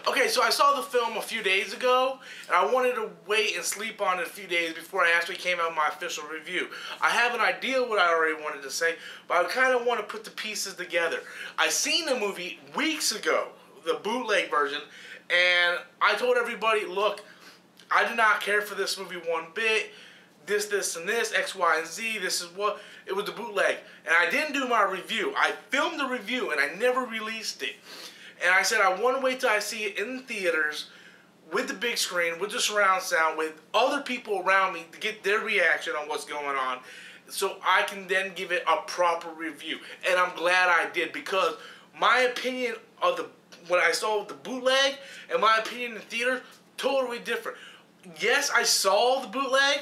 Okay, so I saw the film a few days ago, and I wanted to wait and sleep on it a few days before I actually came out with my official review. I have an idea what I already wanted to say, but I kind of want to put the pieces together. I seen the movie weeks ago, the bootleg version, and I told everybody, look, I did not care for this movie one bit. This, and this, X, Y, and Z, this is what, it was the bootleg. And I didn't do my review. I filmed the review, and I never released it. And I said, I want to wait till I see it in the theaters, with the big screen, with the surround sound, with other people around me to get their reaction on what's going on, so I can then give it a proper review. And I'm glad I did, because my opinion of what I saw with the bootleg and my opinion in theaters, totally different. Yes, I saw the bootleg,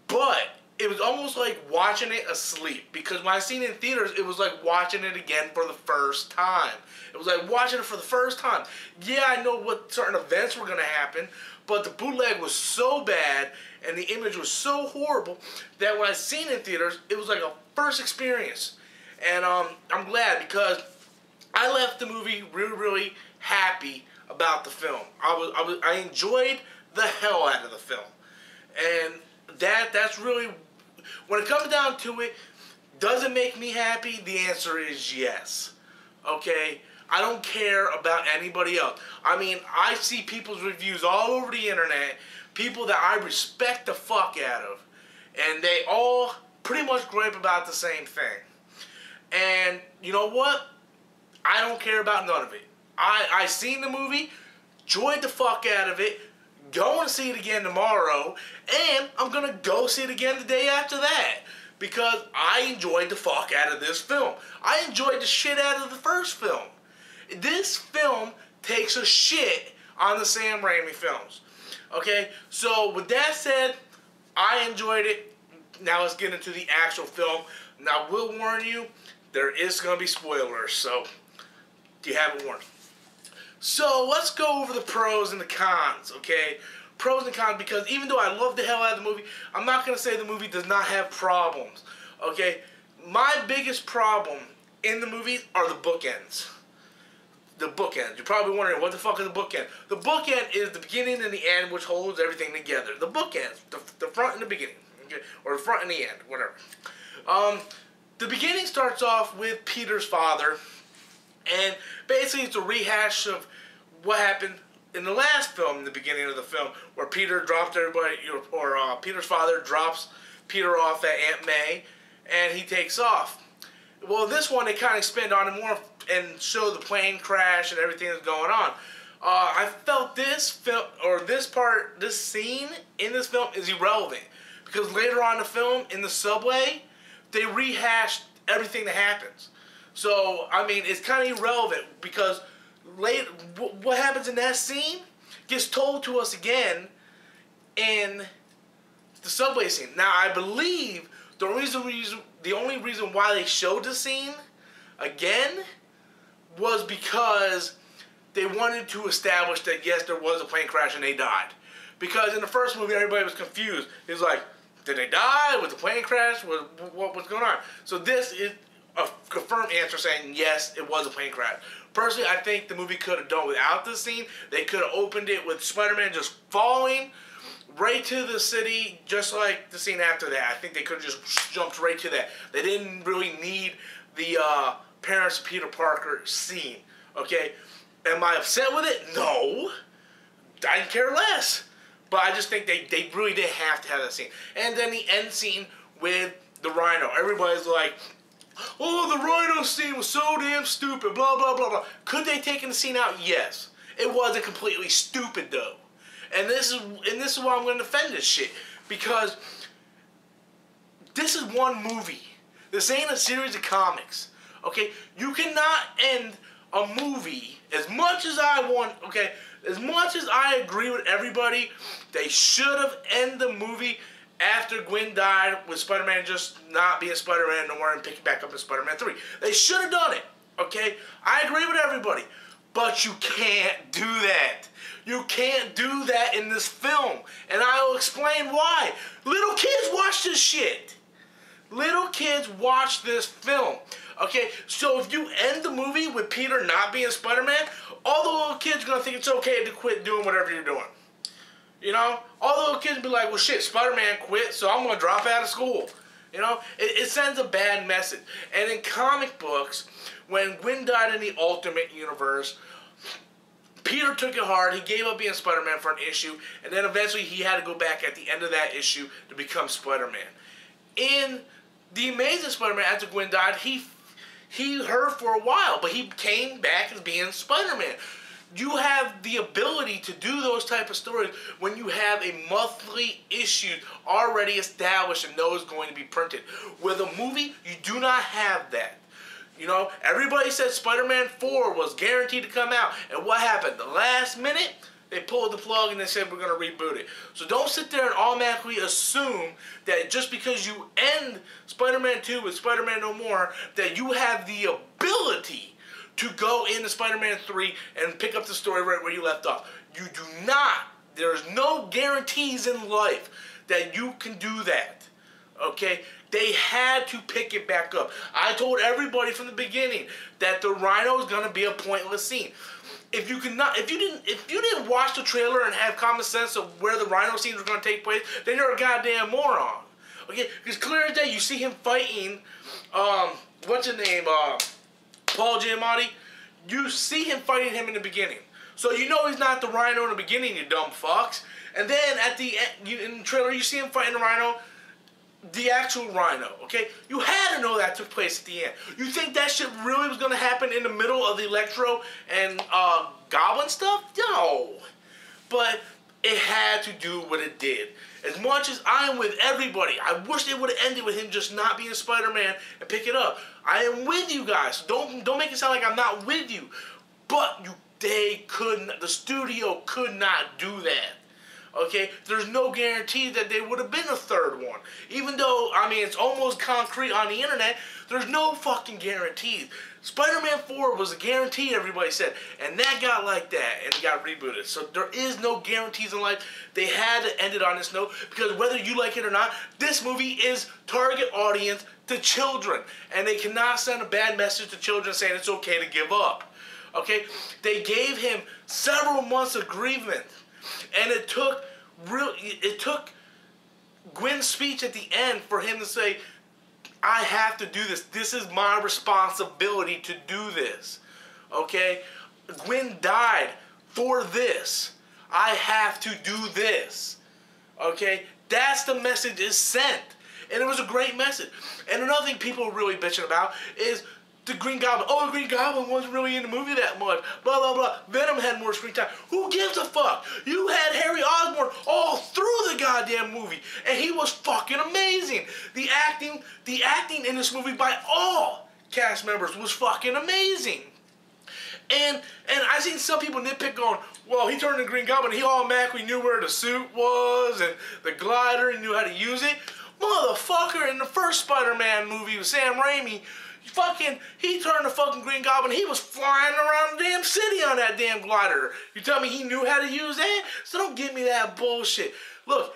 but it was almost like watching it asleep, because when I seen it in theaters, it was like watching it again for the first time. It was like watching it for the first time. Yeah, I know what certain events were going to happen, but the bootleg was so bad and the image was so horrible that when I seen it in theaters, it was like a first experience. And I'm glad, because I left the movie really, really happy about the film. I enjoyed the hell out of the film. And that's really, when it comes down to it, does it make me happy? The answer is yes. Okay? I don't care about anybody else. I mean, I see people's reviews all over the internet, people that I respect the fuck out of, and they all pretty much gripe about the same thing. And you know what? I don't care about none of it. I seen the movie, enjoyed the fuck out of it, going to see it again tomorrow, and I'm going to go see it again the day after that, because I enjoyed the fuck out of this film. I enjoyed the shit out of the first film. This film takes a shit on the Sam Raimi films. Okay, so with that said, I enjoyed it. Now let's get into the actual film. Now I will warn you, there is going to be spoilers, so you haven't warned. So let's go over the pros and the cons, okay? Pros and cons, because even though I love the hell out of the movie, I'm not going to say the movie does not have problems, okay? My biggest problem in the movie are the bookends. The bookends. You're probably wondering, what the fuck is the bookend? The bookend is the beginning and the end, which holds everything together. The bookends, the front and the beginning, okay? Or the front and the end, whatever. The beginning starts off with Peter's father, and basically it's a rehash of what happened in the last film, in the beginning of the film, where Peter dropped everybody, or Peter's father drops Peter off at Aunt May, and he takes off. Well, this one, they kind of expand on it more and show the plane crash and everything that's going on. I felt this film, or this scene in this film is irrelevant, because later on in the film, in the subway, they rehashed everything that happens. So, I mean, it's kind of irrelevant, because what happens in that scene gets told to us again in the subway scene. Now, I believe the only reason why they showed the scene again was because they wanted to establish that, yes, there was a plane crash and they died. Because in the first movie, everybody was confused. It was like, did they die? Was the plane crash? What was going on? So this is a confirmed answer saying, yes, it was a plane crash. Personally, I think the movie could have done without this scene. They could have opened it with Spider-Man just falling right to the city, just like the scene after that. I think they could have just jumped right to that. They didn't really need the parents of Peter Parker scene, okay? Am I upset with it? No. I didn't care less. But I just think they really didn't have to have that scene. And then the end scene with the Rhino. Everybody's like, oh, the Rhino scene was so damn stupid, blah, blah, blah, blah. Could they taken the scene out? Yes. It wasn't completely stupid, though. And this is why I'm going to defend this shit. Because this is one movie. This ain't a series of comics. Okay? You cannot end a movie, as much as I want, okay, as much as I agree with everybody, they should have ended the movie after Gwen died, with Spider-Man just not being Spider-Man no more and picking back up in Spider-Man 3. They should have done it, okay? I agree with everybody, but you can't do that. You can't do that in this film, and I will explain why. Little kids watch this shit. Little kids watch this film. Okay, so if you end the movie with Peter not being Spider-Man, all the little kids are going to think it's okay to quit doing whatever you're doing. You know? All the little kids be like, well, shit, Spider-Man quit, so I'm going to drop out of school. You know? It sends a bad message. And in comic books, when Gwen died in the Ultimate Universe, Peter took it hard. He gave up being Spider-Man for an issue, and then eventually he had to go back at the end of that issue to become Spider-Man. In The Amazing Spider-Man, after Gwen died, he hurt for a while, but he came back as being Spider-Man. You have the ability to do those type of stories when you have a monthly issue already established and know it's going to be printed. With a movie, you do not have that. You know, everybody said Spider-Man 4 was guaranteed to come out. And what happened? The last minute, they pulled the plug and they said we're going to reboot it. So don't sit there and automatically assume that just because you end Spider-Man 2 with Spider-Man No More, that you have the ability to go into Spider-Man 3 and pick up the story right where you left off. You do not. There's no guarantees in life that you can do that. Okay? They had to pick it back up. I told everybody from the beginning that the Rhino is going to be a pointless scene. If you didn't watch the trailer and have common sense of where the Rhino scenes were going to take place, then you're a goddamn moron. Okay, because clear as day, you see him fighting, what's his name, Paul Giamatti. You see him fighting him in the beginning, so you know he's not the Rhino in the beginning, you dumb fucks. And then at the end, in the trailer, you see him fighting the Rhino. The actual Rhino, okay? You had to know that took place at the end. You think that shit really was going to happen in the middle of the Electro and Goblin stuff? No. But it had to do what it did. As much as I am with everybody, I wish they would have ended with him just not being Spider-Man and pick it up. I am with you guys. Don't make it sound like I'm not with you. But the studio could not do that. Okay, there's no guarantee that there would have been a third one. Even though, I mean, it's almost concrete on the internet, there's no fucking guarantees. Spider-Man 4 was a guarantee, everybody said, and that got like that, and it got rebooted. So there is no guarantees in life. They had to end it on this note, because whether you like it or not, this movie is target audience to children, and they cannot send a bad message to children saying it's okay to give up. Okay, they gave him several months of grievance. And it took Gwen's speech at the end for him to say, I have to do this. This is my responsibility to do this. Okay? Gwen died for this. I have to do this. Okay? That's the message is sent. And it was a great message. And another thing people are really bitching about is the Green Goblin. Oh, the Green Goblin wasn't really in the movie that much. Blah, blah, blah. Venom had more screen time. Who gives a fuck? You had Harry Osborn all through the goddamn movie. And he was fucking amazing. The acting in this movie by all cast members was fucking amazing. And I seen some people nitpick going, well, he turned into Green Goblin. He automatically knew where the suit was and the glider. He knew how to use it. Motherfucker, in the first Spider-Man movie with Sam Raimi, he turned the fucking Green Goblin. He was flying around the damn city on that damn glider. You tell me he knew how to use that? So don't give me that bullshit. Look,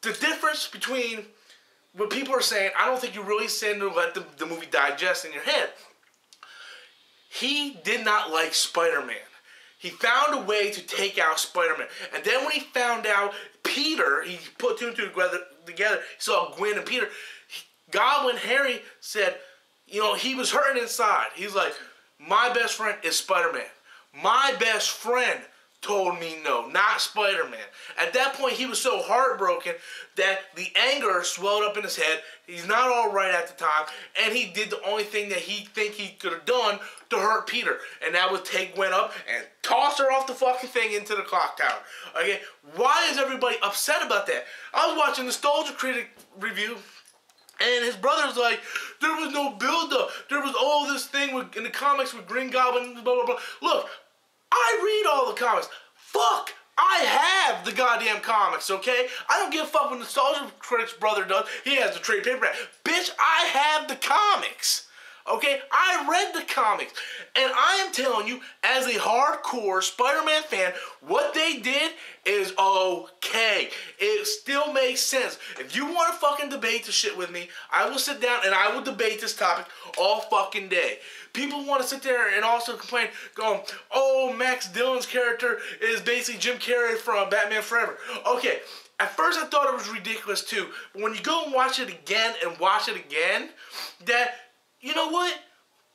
the difference between what people are saying, I don't think you really said to let the movie digest in your head. He did not like Spider-Man. He found a way to take out Spider-Man. And then when he found out Peter, he put two and two together, he saw Gwen and Peter. Goblin Harry said, you know, he was hurting inside. He's like, my best friend is Spider-Man. My best friend told me no, not Spider-Man. At that point, he was so heartbroken that the anger swelled up in his head. He's not all right at the time, and he did the only thing that he could have done to hurt Peter, and that was take Gwen up and toss her off the fucking thing into the clock tower. Okay, why is everybody upset about that? I was watching Nostalgia Critic review, and his brother's like, there was no build-up. There was all this thing in the comics with Green Goblin, blah, blah, blah. Look, I read all the comics. Fuck, I have the goddamn comics, okay? I don't give a fuck what Nostalgia Critic's brother does. He has the trade paperback. Bitch, I have the comics, Okay, I read the comics, and I am telling you, as a hardcore Spider-Man fan, what they did is okay. It still makes sense. If you want to fucking debate the shit with me, I will sit down and I will debate this topic all fucking day. People want to sit there and also complain, going, oh, Max Dillon's character is basically Jim Carrey from Batman Forever. Okay, at first I thought it was ridiculous too, but when you go and watch it again, that, you know what?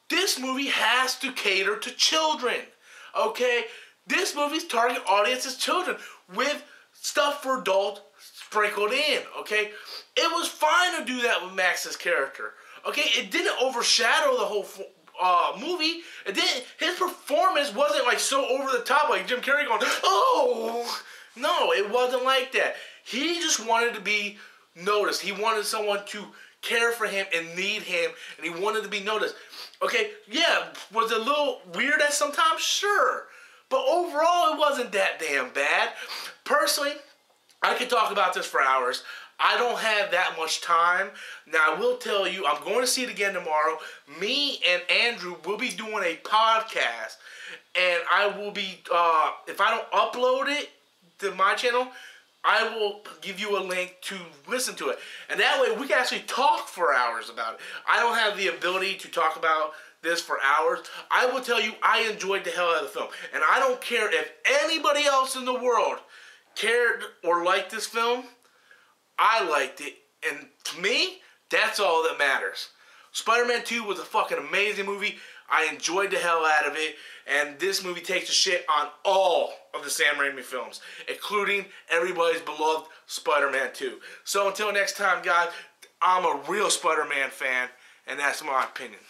This movie has to cater to children, okay? This movie's target audience is children with stuff for adults sprinkled in, okay? It was fine to do that with Max's character, okay? It didn't overshadow the whole movie. It didn't. His performance wasn't like so over the top, like Jim Carrey going, oh, no, it wasn't like that. He just wanted to be noticed. He wanted someone to care for him and need him, and he wanted to be noticed. Okay, yeah, was it a little weird at sometimes? Sure. But overall, it wasn't that damn bad. Personally, I could talk about this for hours. I don't have that much time. Now, I will tell you, I'm going to see it again tomorrow. Me and Andrew will be doing a podcast. And I will be, if I don't upload it to my channel, I will give you a link to listen to it. And that way, we can actually talk for hours about it. I don't have the ability to talk about this for hours. I will tell you, I enjoyed the hell out of the film. And I don't care if anybody else in the world cared or liked this film. I liked it, and to me, that's all that matters. Spider-Man 2 was a fucking amazing movie. I enjoyed the hell out of it, and this movie takes a shit on all of the Sam Raimi films, including everybody's beloved Spider-Man 2. So until next time, guys, I'm a real Spider-Man fan, and that's my opinion.